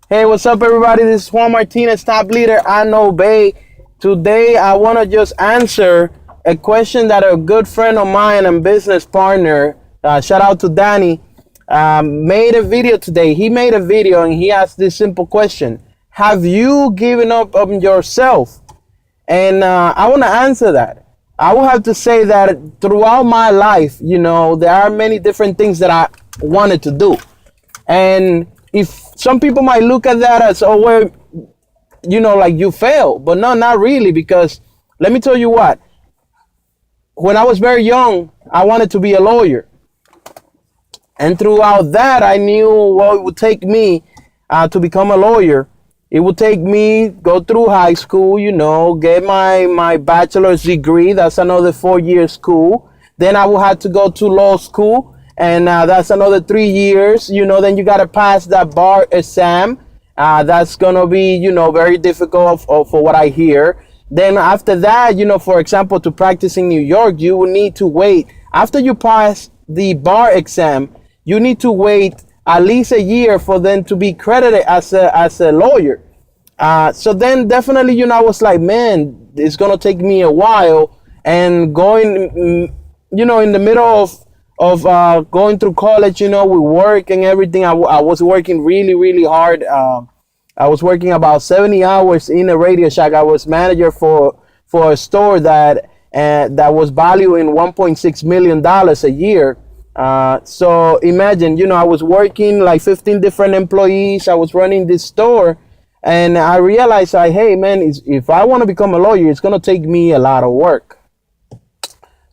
Hey, what's up, everybody? This is Juan Martinez, top leader at No Bay. Today, I want to just answer a question that a good friend of mine and business partner, shout out to Danny, made a video today. He made a video and he asked this simple question: have you given up on yourself? And I want to answer that. I will have to say that throughout my life, there are many different things that I wanted to do. And if some people might look at that as, oh, well, like you fail. But no, not really, because let me tell you what. When I was very young, I wanted to be a lawyer. And throughout that, I knew what it would take me to become a lawyer. It would take me go through high school, get my bachelor's degree. That's another 4-year school. Then I would have to go to law school. And that's another 3 years. Then you got to pass that bar exam. That's going to be, very difficult for what I hear. Then after that, for example, to practice in New York, you will need to wait. After you pass the bar exam, you need to wait at least a year for them to be credited as a lawyer. So then definitely, I was like, man, it's going to take me a while. And going, in the middle of going through college, with work and everything, I was working really, really hard. I was working about 70 hours in a Radio Shack. I was manager for a store that was valuing $1.6 million a year. So imagine, I was working like 15 different employees. I was running this store, and I realized, hey, man, if I want to become a lawyer, it's going to take me a lot of work.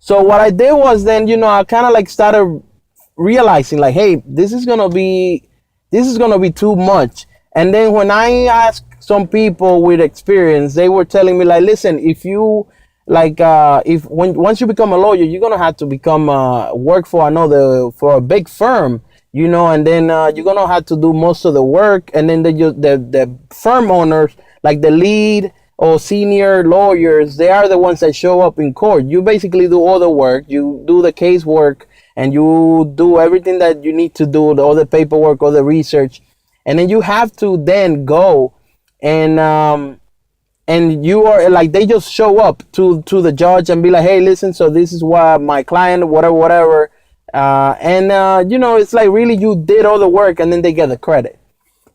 So what I did was then, I kind of like started realizing like, hey, this is gonna be too much. And then when I asked some people with experience, they were telling me like, listen, if you like, once you become a lawyer, you're gonna have to become work for a big firm, and then you're gonna have to do most of the work, and then the firm owners, like the lead or senior lawyers, they are the ones that show up in court. You basically do all the work, you do the case work, and you do everything that you need to do, all the paperwork, all the research, and then you have to then go and you are like, they just show up to the judge and be like, hey, listen, so this is what my client, whatever, it's like, really, you did all the work, and then they get the credit.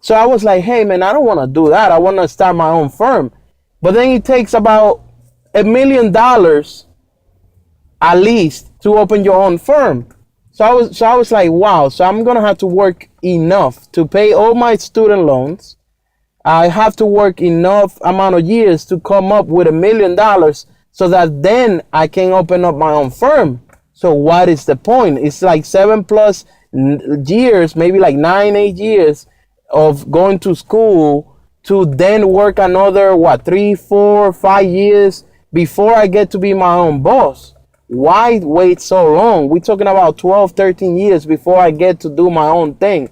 So I was like, hey, man, I don't want to do that. I want to start my own firm. But then it takes about $1 million at least to open your own firm. So I was like, wow. So I'm gonna have to work enough to pay all my student loans. I have to work enough amount of years to come up with $1 million, so that then I can open up my own firm. So what is the point? It's like 7+ years, maybe like 9-8 years of going to school to then work another 3, 4, 5 years before I get to be my own boss. Why wait so long? We're talking about 12, 13 years before I get to do my own thing.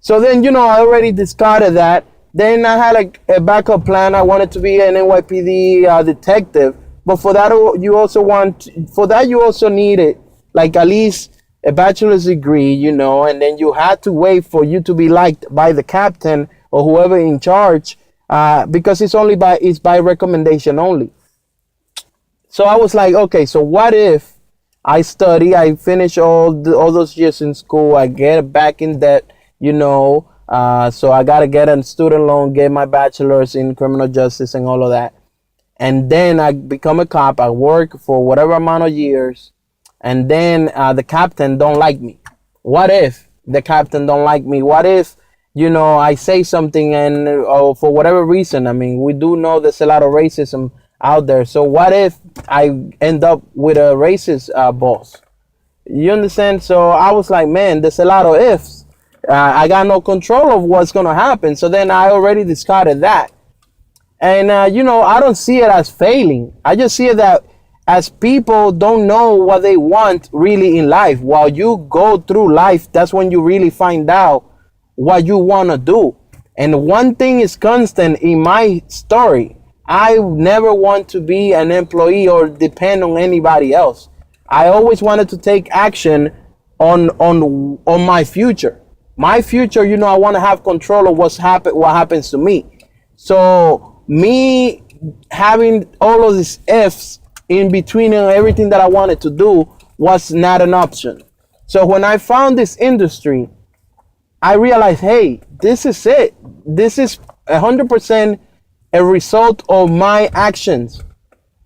So then, I already discarded that. Then I had like a backup plan. I wanted to be an NYPD detective, but for that you also needed like at least a bachelor's degree, and then you had to wait for you to be liked by the captain or whoever in charge, because it's by recommendation only. So I was like, okay, so what if I finish all those years in school, I get back in debt, so I gotta get a student loan, get my bachelor's in criminal justice and all of that, and then I become a cop. I work for whatever amount of years, and then the captain don't like me. What if the captain don't like me? What if I say something and for whatever reason, I mean, we do know there's a lot of racism out there. So what if I end up with a racist boss? You understand? So I was like, man, there's a lot of ifs. I got no control of what's going to happen. So then I already discarded that. And, I don't see it as failing. I just see it that as people don't know what they want really in life. While you go through life, that's when you really find out what you want to do. And one thing is constant in my story: I never want to be an employee or depend on anybody else. I always wanted to take action on my future. My future, I want to have control of what happens to me. So me having all of these ifs in between and everything that I wanted to do was not an option. So when I found this industry, I realized, hey, this is it. This is 100% a result of my actions.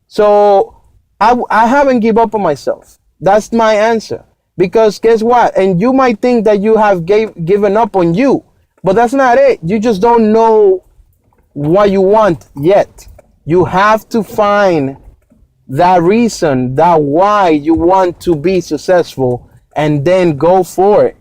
So I haven't given up on myself. That's my answer. Because guess what? And you might think that you have given up on you, but that's not it. You just don't know what you want yet. You have to find that reason, that why you want to be successful, and then go for it.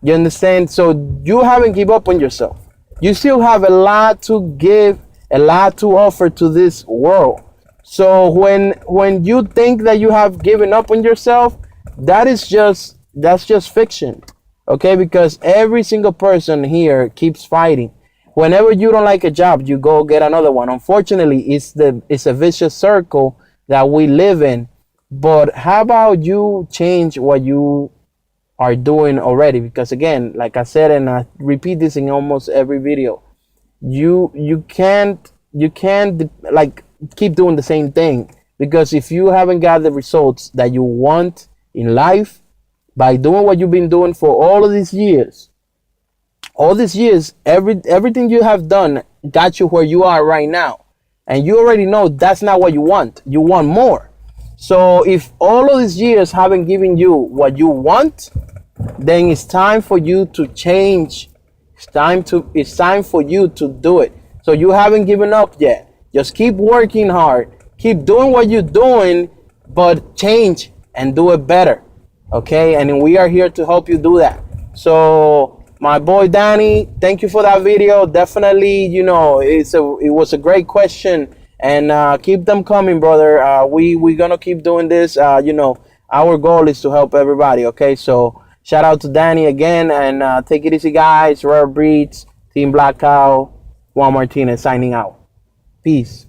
You understand? So you haven't given up on yourself. You still have a lot to give, a lot to offer to this world. So when you think that you have given up on yourself, that's just fiction. Okay? Because every single person here keeps fighting. Whenever you don't like a job, you go get another one. Unfortunately, it's a vicious circle that we live in. But how about you change what you are doing already? Because again, like I said, and I repeat this in almost every video, you can't like keep doing the same thing, because if you haven't got the results that you want in life by doing what you've been doing for all these years, everything you have done got you where you are right now, and you already know that's not what you want. You want more. So if all of these years haven't given you what you want, then it's time for you to change. It's time for you to do it. So you haven't given up yet. Just keep working hard. Keep doing what you're doing, but change and do it better. Okay? And we are here to help you do that. So my boy Danny, thank you for that video. Definitely, it was a great question, and keep them coming, brother. We're gonna keep doing this. Our goal is to help everybody. Okay, so shout out to Danny again, and take it easy, guys. Rare Breeds, Team Black Cow, Juan Martinez signing out. Peace.